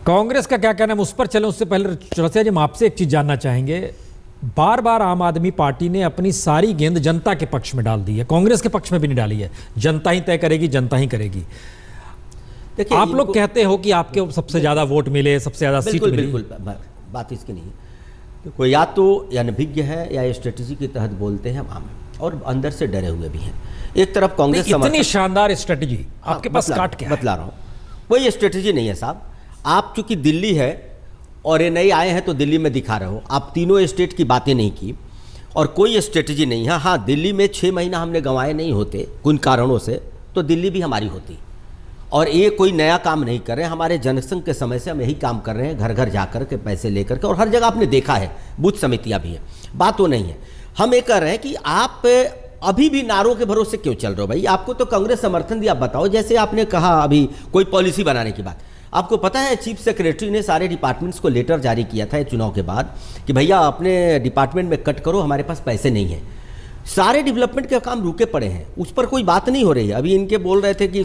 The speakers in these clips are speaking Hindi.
कांग्रेस का क्या कहना है, हम उस पर चलें उससे पहले चौरसिया जी हम आपसे एक चीज जानना चाहेंगे। बार बार आम आदमी पार्टी ने अपनी सारी गेंद जनता के पक्ष में डाल दी है, कांग्रेस के पक्ष में भी नहीं डाली है। जनता ही तय करेगी, जनता ही करेगी। देखिए आप लोग कहते हो कि आपके सबसे ज्यादा वोट मिले, सबसे ज्यादा सीट मिली। बिल्कुल बात इसकी नहीं, कोई या तो अनभिज्ञ है या स्ट्रेटेजी के तहत बोलते हैं आम, और अंदर से डरे हुए भी हैं। एक तरफ कांग्रेस इतनी शानदार स्ट्रेटेजी आपके पास काट के बतला रहा हूँ, कोई स्ट्रेटेजी नहीं है साहब। आप चूंकि दिल्ली है और ये नए आए हैं तो दिल्ली में दिखा रहे हो, आप तीनों स्टेट की बातें नहीं की और कोई स्ट्रेटेजी नहीं है। हाँ, दिल्ली में 6 महीना हमने गंवाए नहीं होते कुछ कारणों से, तो दिल्ली भी हमारी होती। और ये कोई नया काम नहीं कर रहे हैं, हमारे जनसंघ के समय से हम यही काम कर रहे हैं, घर घर जाकर के पैसे लेकर के, और हर जगह आपने देखा है बूथ समितियां भी हैं। बात वो नहीं है, हम ये कह रहे हैं कि आप अभी भी नारों के भरोसे क्यों चल रहे हो भाई? आपको तो कांग्रेस समर्थन दिया, बताओ। जैसे आपने कहा अभी कोई पॉलिसी बनाने की बात, आपको पता है चीफ सेक्रेटरी ने सारे डिपार्टमेंट्स को लेटर जारी किया था चुनाव के बाद कि भैया अपने डिपार्टमेंट में कट करो, हमारे पास पैसे नहीं है। सारे डेवलपमेंट के काम रुके पड़े हैं, उस पर कोई बात नहीं हो रही है। अभी इनके बोल रहे थे कि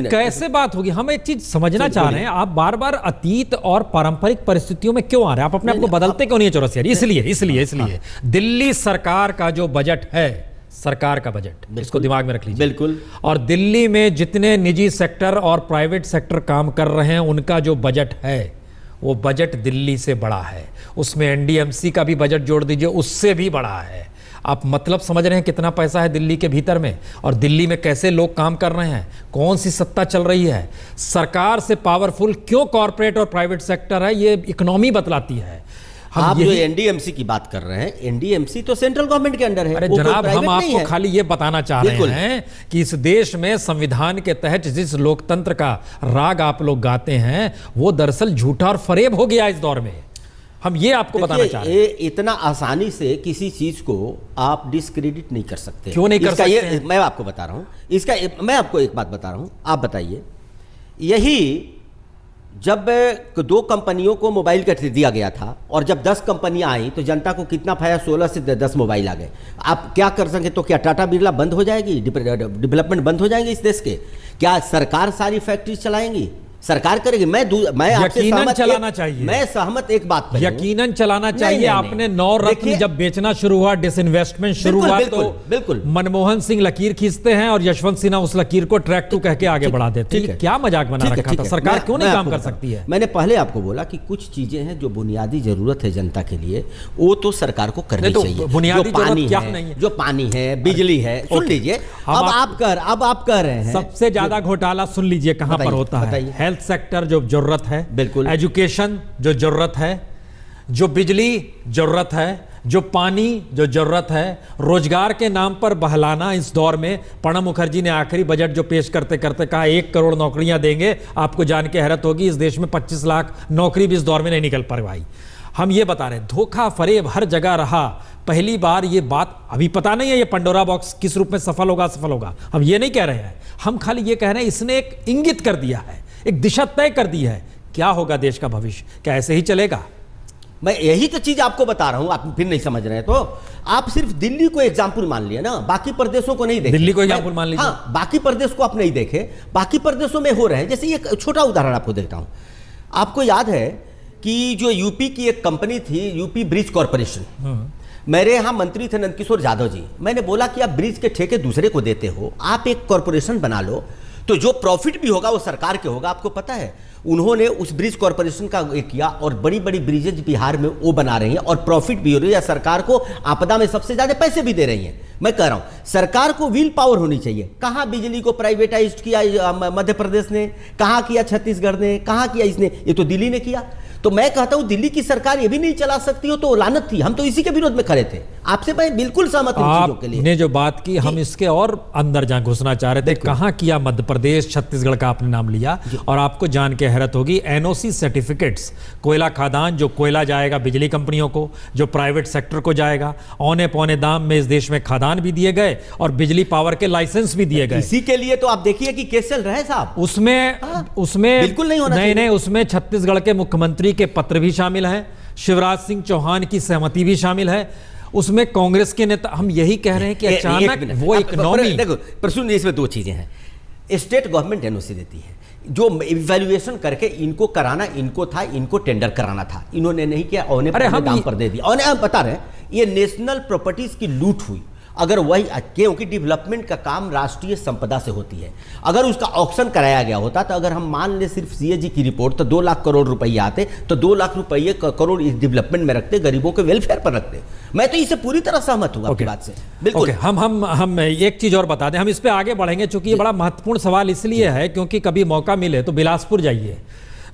कैसे बात होगी? हम एक चीज समझना चाह रहे हैं, आप बार बार अतीत और पारंपरिक परिस्थितियों में क्यों आ रहे हैं? आप अपने आप को बदलते क्यों नहीं है चौरसिया? इसलिए दिल्ली सरकार का जो बजट है, सरकार का बजट, इसको दिमाग में रख लीजिए। बिल्कुल। और दिल्ली में जितने निजी सेक्टर और प्राइवेट सेक्टर काम कर रहे हैं, उनका जो बजट है वो बजट दिल्ली से बड़ा है। उसमें एनडीएमसी का भी बजट जोड़ दीजिए, उससे भी बड़ा है। आप मतलब समझ रहे हैं कितना पैसा है दिल्ली के भीतर में, और दिल्ली में कैसे लोग काम कर रहे हैं, कौन सी सत्ता चल रही है। सरकार से पावरफुल क्यों कॉर्पोरेट और प्राइवेट सेक्टर है, ये इकोनॉमी बतलाती है। आप जो एनडीएमसी की बात कर रहे हैं, एनडीएमसी तो सेंट्रल गवर्नमेंट के अंडर है। अरे जनाब, हम आपको खाली ये बताना चाह रहे हैं कि इस देश में संविधान के तहत जिस लोकतंत्र का राग आप लोग गाते हैं, वो दरअसल झूठा और फरेब हो गया इस दौर में। हम ये आपको बताना चाह रहे हैं। इतना आसानी से किसी चीज को आप डिस्क्रेडिट नहीं कर सकते। क्यों नहीं कर सकते? मैं आपको बता रहा हूं इसका, मैं आपको एक बात बता रहा हूं, आप बताइए। यही जब 2 कंपनियों को मोबाइल का दिया गया था और जब 10 कंपनियां आई तो जनता को कितना फायदा? 16 से 10 मोबाइल आ गए। आप क्या कर सके? तो क्या टाटा बिरला बंद हो जाएगी? डेवलपमेंट बंद हो जाएंगे इस देश के? क्या सरकार सारी फैक्ट्री चलाएंगी? सरकार करेगी। मैं यकीनन चलाना चाहिए। मैं सहमत एक बात पर, यकीनन चलाना चाहिए। आपने 9 रत्न जब बेचना शुरू हुआ, डिसइन्वेस्टमेंट शुरू हुआ, तो बिल्कुल मनमोहन सिंह लकीर खींचते हैं और यशवंत सिन्हा उस लकीर को ट्रैक टू कह के आगे बढ़ा देते हैं। क्या मजाक बना रखा था? सरकार क्यों नहीं काम कर सकती है? मैंने पहले आपको बोला कि कुछ चीजें हैं जो बुनियादी जरूरत है जनता के लिए, वो तो सरकार को करनी चाहिए। बुनियादी पानी है, जो पानी है, बिजली है। सुन लीजिए, अब आप कह रहे हैं सबसे ज्यादा घोटाला सुन लीजिए कहां पर होता है। हेल्थ सेक्टर जो जरूरत है, बिल्कुल। एजुकेशन जो जरूरत है, जो बिजली जरूरत है, जो पानी जो जरूरत है, रोजगार के नाम पर बहलाना। इस दौर में प्रणब मुखर्जी ने आखिरी बजट जो पेश करते करते कहा 1 करोड़ नौकरियां देंगे। आपको जान के हैरत होगी, इस देश में 25 लाख नौकरी भी इस दौर में नहीं निकल पाई। हम ये बता रहे हैं, धोखा फरेब हर जगह रहा। पहली बार ये बात, अभी पता नहीं है ये पंडोरा बॉक्स किस रूप में सफल होगा, हम ये नहीं कह रहे हैं। हम खाली ये कह रहे हैं, इसने एक इंगित कर दिया है, एक दिशा तय कर दी है। क्या होगा देश का भविष्य? क्या ऐसे ही चलेगा? मैं यही तो चीज आपको बता रहा हूं, आप फिर नहीं समझ रहे हैं। तो आप सिर्फ दिल्ली को एग्जाम्पल मान लिया ना, बाकी प्रदेशों को नहीं देखे। दिल्ली को एग्जाम्पल मान लीजिए। हाँ, बाकी प्रदेश को आप नहीं देखे, बाकी प्रदेशों में हो रहे हैं। जैसे एक छोटा उदाहरण आपको देता हूं। आपको याद है कि जो यूपी की एक कंपनी थी, यूपी ब्रिज कॉर्पोरेशन, मेरे यहां मंत्री थे नंदकिशोर यादव जी। मैंने बोला कि आप ब्रिज के ठेके दूसरे को देते हो, आप एक कॉर्पोरेशन बना लो, तो जो प्रॉफिट भी होगा वो सरकार के होगा। आपको पता है उन्होंने उस ब्रिज कॉर्पोरेशन का एक किया, और बड़ी बड़ी ब्रिजेज बिहार में वो बना रही हैं, और प्रॉफिट भी हो रही है। सरकार को आपदा में सबसे ज्यादा पैसे भी दे रही हैं। मैं कह रहा हूं सरकार को विल पावर होनी चाहिए। कहां बिजली को प्राइवेटाइज किया मध्य प्रदेश ने, कहां किया छत्तीसगढ़ ने, कहां किया इसने? ये तो दिल्ली ने किया। तो मैं कहता हूं दिल्ली की सरकार ये भी नहीं चला सकती हो तो लानत थी। हम तो इसी के विरोध में खड़े थे। आपसे मैं बिल्कुल सहमत हूं चीजों के लिए। आपने जो बात की, हम इसके और अंदर जहां घुसना चाह रहे थे, कहां किया? मध्य प्रदेश, छत्तीसगढ़ का आपने नाम लिया, और आपको जान के हैरत होगी, एनओसी सर्टिफिकेट्स, कोयला खादान, जो कोयला जाएगा बिजली कंपनियों को, जो प्राइवेट सेक्टर को जाएगा, औने पौने दाम में इस देश में खादान भी दिए गए और बिजली पावर के लाइसेंस भी दिए गए। इसी के लिए तो आप देखिए कि केस चल रहा है साहब। उसमें बिल्कुल नहीं होना चाहिए। नहीं, उसमें छत्तीसगढ़ के मुख्यमंत्री के पत्र भी शामिल हैं, शिवराज सिंह चौहान की सहमति भी शामिल है, उसमें कांग्रेस के नेता। हम यही कह रहे हैं कि अचानक वो इकोनॉमी, देखो प्रश्न इसमें 2 चीजें हैं। स्टेट गवर्नमेंट एनओसी देती है, जो इवैल्यूएशन करके इनको कराना इनको था, इनको टेंडर कराना था, इन्होंने नहीं किया, औने दाम पर दे दिया। और हम बता रहे हैं ये नेशनल प्रॉपर्टीज की लूट हुई। अगर वही, क्योंकि डेवलपमेंट का काम राष्ट्रीय संपदा से होती है, अगर उसका ऑक्शन कराया गया होता तो अगर हम मान ले सिर्फ सीएजी की रिपोर्ट तो 2 लाख करोड़ रुपए आते, तो 2 लाख रुपये करोड़ इस डेवलपमेंट में रखते, गरीबों के वेलफेयर पर रखते। मैं तो इससे पूरी तरह सहमत हूँ आपकी बात से, बिल्कुल। हम एक चीज और बता दें, हम इस पे आगे बढ़ेंगे क्योंकि ये बड़ा महत्वपूर्ण सवाल इसलिए है क्योंकि कभी मौका मिले तो बिलासपुर जाइए।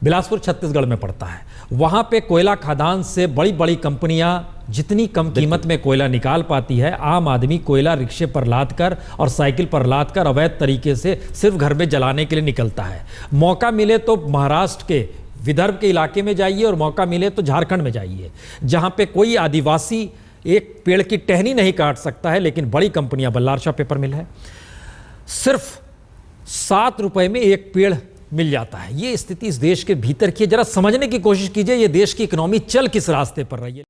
बिलासपुर छत्तीसगढ़ में पड़ता है। वहां पे कोयला खदान से बड़ी बड़ी कंपनियां जितनी कम कीमत में कोयला निकाल पाती है, आम आदमी कोयला रिक्शे पर लाद कर और साइकिल पर लाद कर अवैध तरीके से सिर्फ घर में जलाने के लिए निकलता है। मौका मिले तो महाराष्ट्र के विदर्भ के इलाके में जाइए और मौका मिले तो झारखंड में जाइए, जहां पे कोई आदिवासी एक पेड़ की टहनी नहीं काट सकता है, लेकिन बड़ी कंपनियां, बल्लारशाह पेपर मिल है, सिर्फ 7 रुपए में एक पेड़ मिल जाता है। ये स्थिति इस देश के भीतर की है। जरा समझने की कोशिश कीजिए ये देश की इकोनॉमी चल किस रास्ते पर रही है।